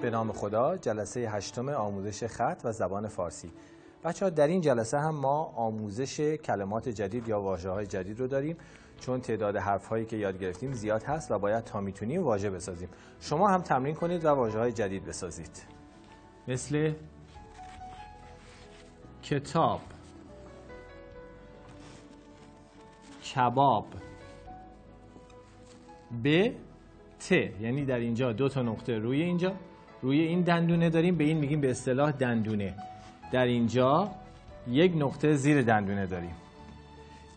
به نام خدا، جلسه 8 آموزش خط و زبان فارسی. بچه‌ها در این جلسه هم ما آموزش کلمات جدید یا واژه‌های جدید رو داریم، چون تعداد حرف‌هایی که یاد گرفتیم زیاد هست و باید تا میتونیم واژه بسازیم. شما هم تمرین کنید و واژه‌های جدید بسازید. مثل کتاب، کباب، به ت، یعنی در اینجا 2 نقطه روی اینجا، روی این دندونه داریم، به این میگیم به اصطلاح دندونه. در اینجا 1 نقطه زیر دندونه داریم.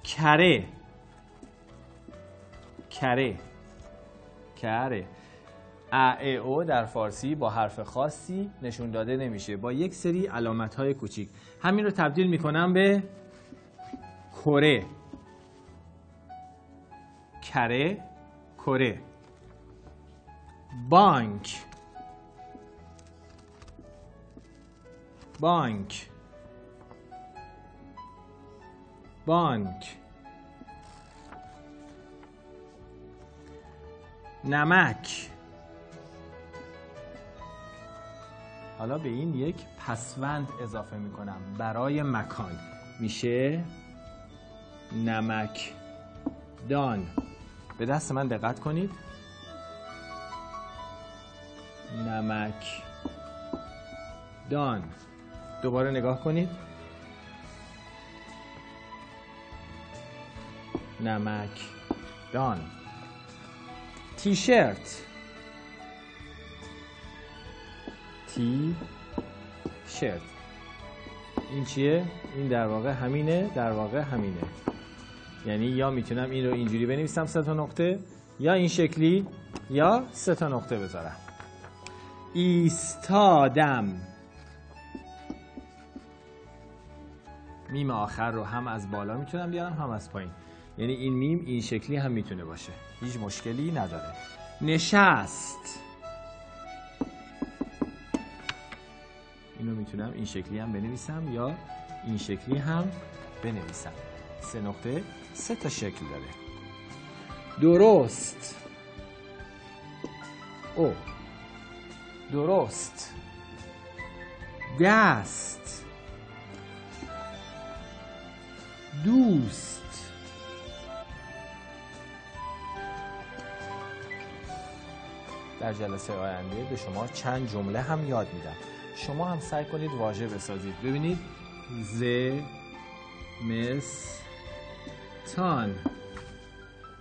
کره، کره، کره. ا او در فارسی با حرف خاصی نشون داده نمیشه، با یک سری علامت‌های کوچیک. همین رو تبدیل میکنم به کره. کره، کره. بانک، بانک، بانک. نمک. حالا به این یک پسوند اضافه میکنم برای مکان، میشه نمک دان. به دست من دقت کنید. نمک دان. دوباره نگاه کنید. نمک دان. تیشرت، تی شرت. این چیه؟ این در واقع همینه، در واقع همینه. یعنی یا میتونم این رو اینجوری بنویسم 3 نقطه، یا این شکلی، یا 3 نقطه بذارم. ایستادم. میم آخر رو هم از بالا میتونم بیارم هم از پایین، یعنی این میم این شکلی هم میتونه باشه، هیچ مشکلی نداره. نشست. اینو میتونم این شکلی هم بنویسم یا این شکلی هم بنویسم. 3 نقطه 3 تا شکل داره. درست. او، درست. دست. دوست. در جلسه آینده به شما چند جمله هم یاد میدم. شما هم سعی کنید واژه بسازید. ببینید زمستان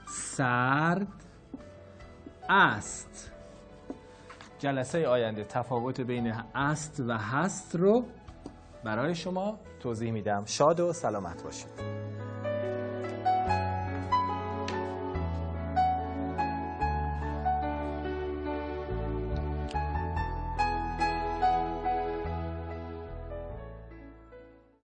سرد است. جلسه آینده تفاوت بین است و هست رو برای شما توضیح میدم. شاد و سلامت باشید.